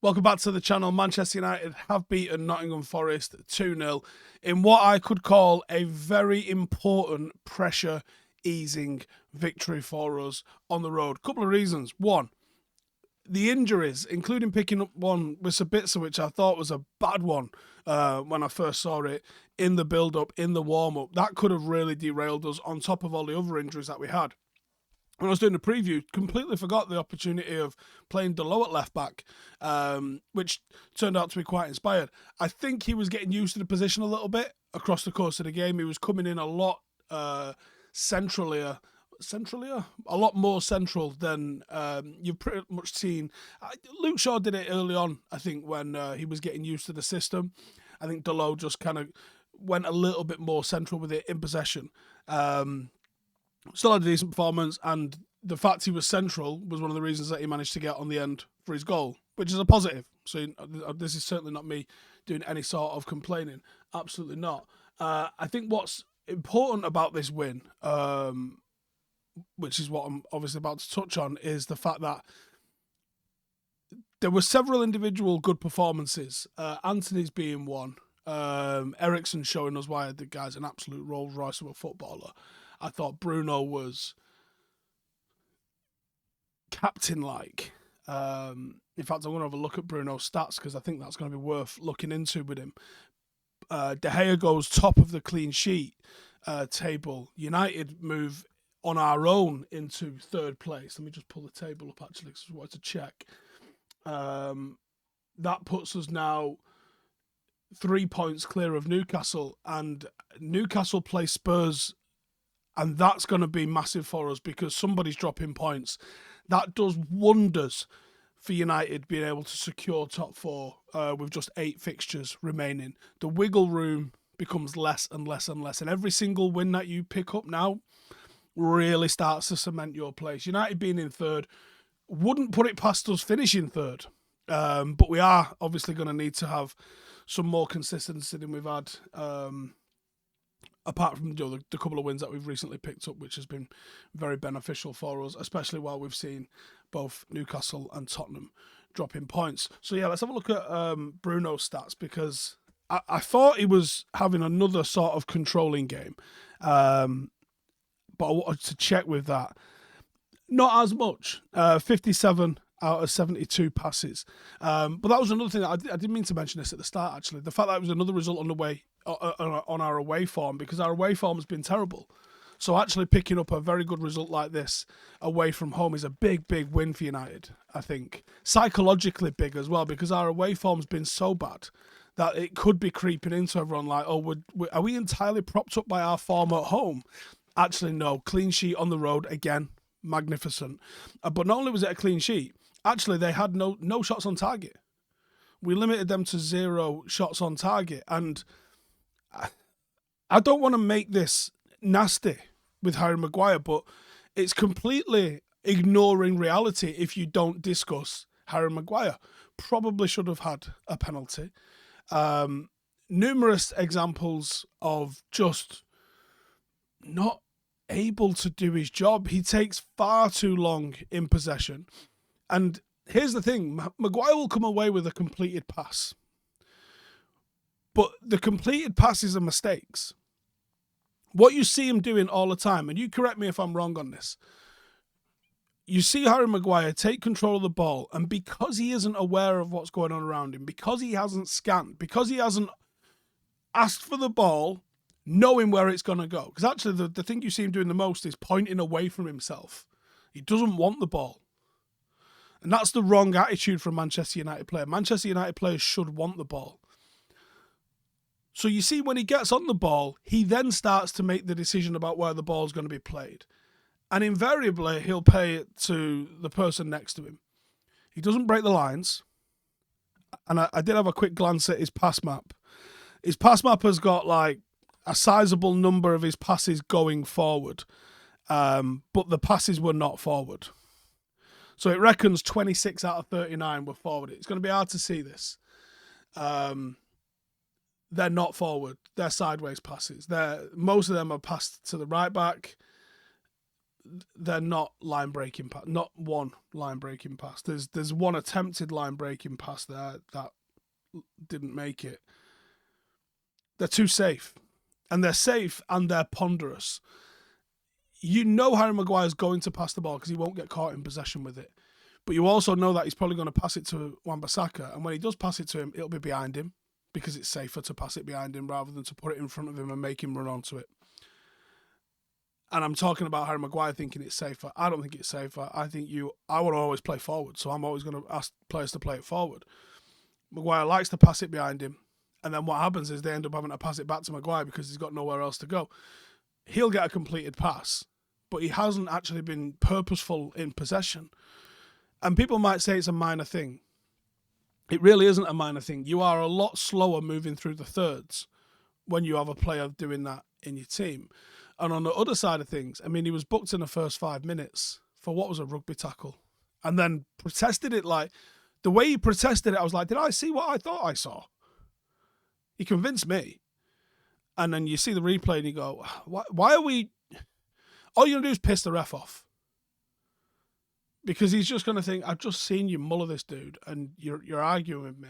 Welcome back to the channel. Manchester United have beaten Nottingham Forest 2-0 in what I could call a very important pressure easing victory for us on the road. Couple of reasons. One, the injuries, including picking up one with Sabitzer, which I thought was a bad one when I first saw it in the build-up, in the warm-up. That could have really derailed us on top of all the other injuries that we had. When I was doing the preview, completely forgot the opportunity of playing Dalot at left-back, which turned out to be quite inspired. I think he was getting used to the position a little bit across the course of the game. He was coming in a lot centralier, a lot more central than you've pretty much seen. Luke Shaw did it early on, I think, when he was getting used to the system. I think Dalot just kind of went a little bit more central with it in possession. Still had a decent performance, and the fact he was central was one of the reasons that he managed to get on the end for his goal, which is a positive. So this is certainly not me doing any sort of complaining. Absolutely not. I think what's important about this win, which is what I'm obviously about to touch on, is the fact that there were several individual good performances. Antony's being one. Eriksen showing us why the guy's an absolute Rolls Royce of a footballer. I thought Bruno was captain-like. In fact, I want to have a look at Bruno's stats because I think that's going to be worth looking into with him. De Gea goes top of the clean sheet table. United move on our own into third place. Let me just pull the table up, actually, because I wanted to check. That puts us now 3 points clear of Newcastle, and Newcastle play Spurs, and that's going to be massive for us because somebody's dropping points. That does wonders for United being able to secure top four with just 8 fixtures remaining. The wiggle room becomes less and less and less, and every single win that you pick up now really starts to cement your place. United being in third wouldn't put it past us finishing third, but we are obviously going to need to have some more consistency than we've had, apart from the couple of wins that we've recently picked up, which has been very beneficial for us, especially while we've seen both Newcastle and Tottenham dropping points. So yeah, let's have a look at Bruno's stats, because I thought he was having another sort of controlling game, but I wanted to check with that. Not as much, 57 out of 72 passes. But that was another thing that I didn't mean to mention this at the start, actually. The fact that it was another result on our away form, because our away form has been terrible. So actually picking up a very good result like this away from home is a big, big win for United, I think. Psychologically big as well, because our away form's been so bad that it could be creeping into everyone like, oh, are we entirely propped up by our form at home? Actually, no. Clean sheet on the road, again, magnificent. But not only was it a clean sheet, actually they had no shots on target. We limited them to 0 shots on target, and I don't want to make this nasty with Harry Maguire, but it's completely ignoring reality if you don't discuss Harry Maguire. Probably should have had a penalty. Numerous examples of just not able to do his job. He takes far too long in possession. And here's the thing, Maguire will come away with a completed pass. But the completed passes are mistakes. What you see him doing all the time, and you correct me if I'm wrong on this, you see Harry Maguire take control of the ball, and because he isn't aware of what's going on around him, because he hasn't scanned, because he hasn't asked for the ball, knowing where it's going to go. Because actually the thing you see him doing the most is pointing away from himself. He doesn't want the ball. And that's the wrong attitude from Manchester United player. Manchester United players should want the ball. So you see when he gets on the ball, he then starts to make the decision about where the ball is going to be played. And invariably, he'll pay it to the person next to him. He doesn't break the lines. And I did have a quick glance at his pass map. His pass map has got like a sizable number of his passes going forward, but the passes were not forward. So it reckons 26 out of 39 were forward. It's going to be hard to see this. They're not forward. They're sideways passes. Most of them are passed to the right back. they're not line breaking pass. Not one line breaking pass. There's one attempted line breaking pass there that didn't make it. They're too safe, and they're ponderous. You know Harry Maguire's going to pass the ball because he won't get caught in possession with it. But you also know that he's probably going to pass it to Wan-Bissaka, and when he does pass it to him, it'll be behind him because it's safer to pass it behind him rather than to put it in front of him and make him run onto it. And I'm talking about Harry Maguire thinking it's safer. I don't think it's safer. I want to always play forward, so I'm always going to ask players to play it forward. Maguire likes to pass it behind him, and then what happens is they end up having to pass it back to Maguire because he's got nowhere else to go. He'll get a completed pass, but he hasn't actually been purposeful in possession. And people might say it's a minor thing. It really isn't a minor thing. You are a lot slower moving through the thirds when you have a player doing that in your team. And on the other side of things, I mean, he was booked in the first 5 minutes for what was a rugby tackle and then protested it like, the way he protested it, I was like, did I see what I thought I saw? He convinced me. And then you see the replay and you go, why are we... All you're going to do is piss the ref off. Because he's just going to think, I've just seen you muller this dude and you're arguing with me.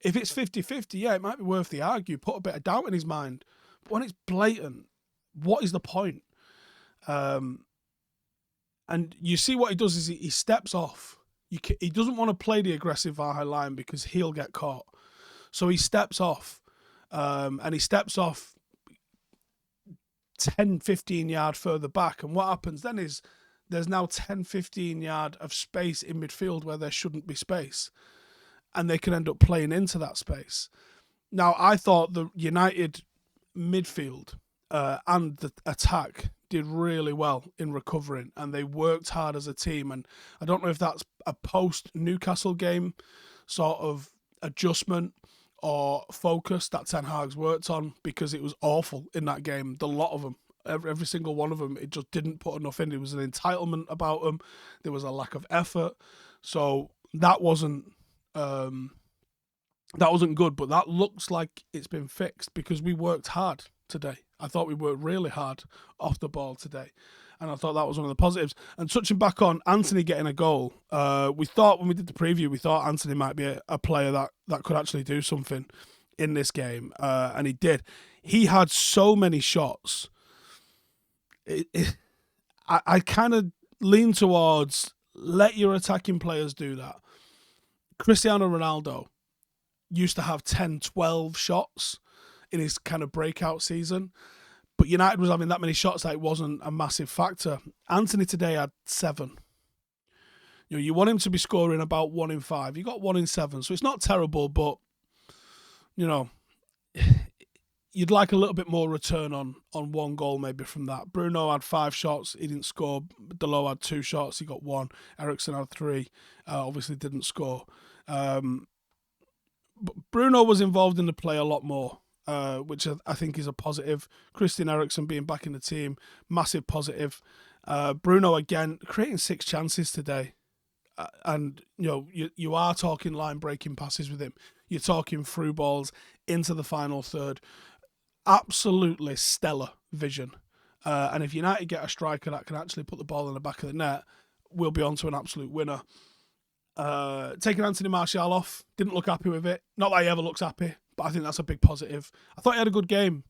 If it's 50-50, yeah, it might be worth the argue. Put a bit of doubt in his mind. But when it's blatant, what is the point? And you see what he does is he steps off. He doesn't want to play the aggressive high line because he'll get caught. So he steps off. And he steps off 10, 15 yard further back. And what happens then is there's now 10, 15 yard of space in midfield where there shouldn't be space. And they can end up playing into that space. Now, I thought the United midfield and the attack did really well in recovering, and they worked hard as a team. And I don't know if that's a post-Newcastle game sort of adjustment or focus that Ten Hag's worked on, because it was awful in that game. The lot of them, every single one of them, it just didn't put enough in. There was an entitlement about them. There was a lack of effort. So that wasn't good, but that looks like it's been fixed because we worked hard today. I thought we worked really hard off the ball today, and I thought that was one of the positives. And touching back on Antony getting a goal, we thought when we did the preview, we thought Antony might be a player that could actually do something in this game, and he did. He had so many shots. I kind of lean towards let your attacking players do that. Cristiano Ronaldo used to have 10, 12 shots in his kind of breakout season, but United was having that many shots that it wasn't a massive factor. Antony today had 7. You want him to be scoring about 1 in 5. He got 1 in 7, so it's not terrible, but you'd like a little bit more return on 1 goal maybe from that. Bruno had 5 shots, he didn't score. Dalot had 2 shots, he got 1. Eriksen had 3, obviously didn't score. But Bruno was involved in the play a lot more, which I think is a positive. Christian Eriksen being back in the team, massive positive. Bruno again creating 6 chances today, and you are talking line breaking passes with him. You're talking through balls into the final third. Absolutely stellar vision. And if United get a striker that can actually put the ball in the back of the net, we'll be on to an absolute winner. Taking Anthony Martial off, didn't look happy with it. Not that he ever looks happy, but I think that's a big positive. I thought he had a good game.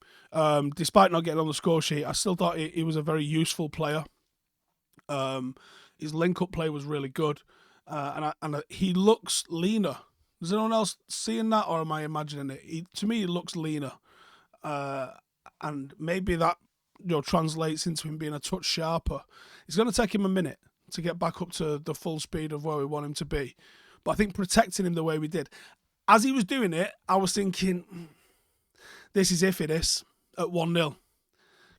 Despite not getting on the score sheet, I still thought he was a very useful player. His link-up play was really good. And he looks leaner. Is anyone else seeing that, or am I imagining it? To me, he looks leaner. And maybe that translates into him being a touch sharper. It's going to take him a minute to get back up to the full speed of where we want him to be. But I think protecting him the way we did. As he was doing it, I was thinking, this is iffy, this, at 1-0.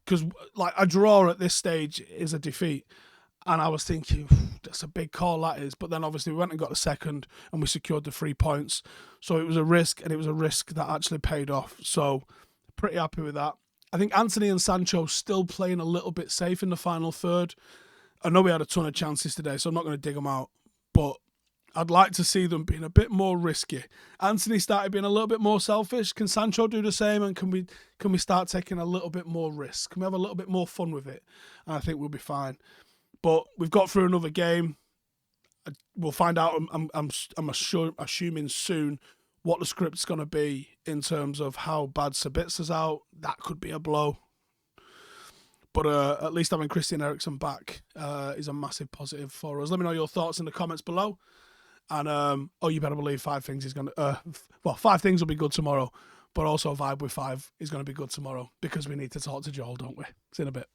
Because a draw at this stage is a defeat. And I was thinking, that's a big call, that is. But then obviously we went and got the second and we secured the 3 points. So it was a risk, and it was a risk that actually paid off. So pretty happy with that. I think Antony and Sancho still playing a little bit safe in the final third. I know we had a ton of chances today, so I'm not going to dig them out. But I'd like to see them being a bit more risky. Antony started being a little bit more selfish. Can Sancho do the same? And can we start taking a little bit more risk? Can we have a little bit more fun with it? And I think we'll be fine. But we've got through another game. We'll find out. I'm assuming soon what the script's going to be in terms of how bad Sabitza's out. That could be a blow. But at least having Christian Eriksen back is a massive positive for us. Let me know your thoughts in the comments below. And you better believe 5 things is going to... 5 things will be good tomorrow. But also Vibe with 5 is going to be good tomorrow because we need to talk to Joel, don't we? See you in a bit.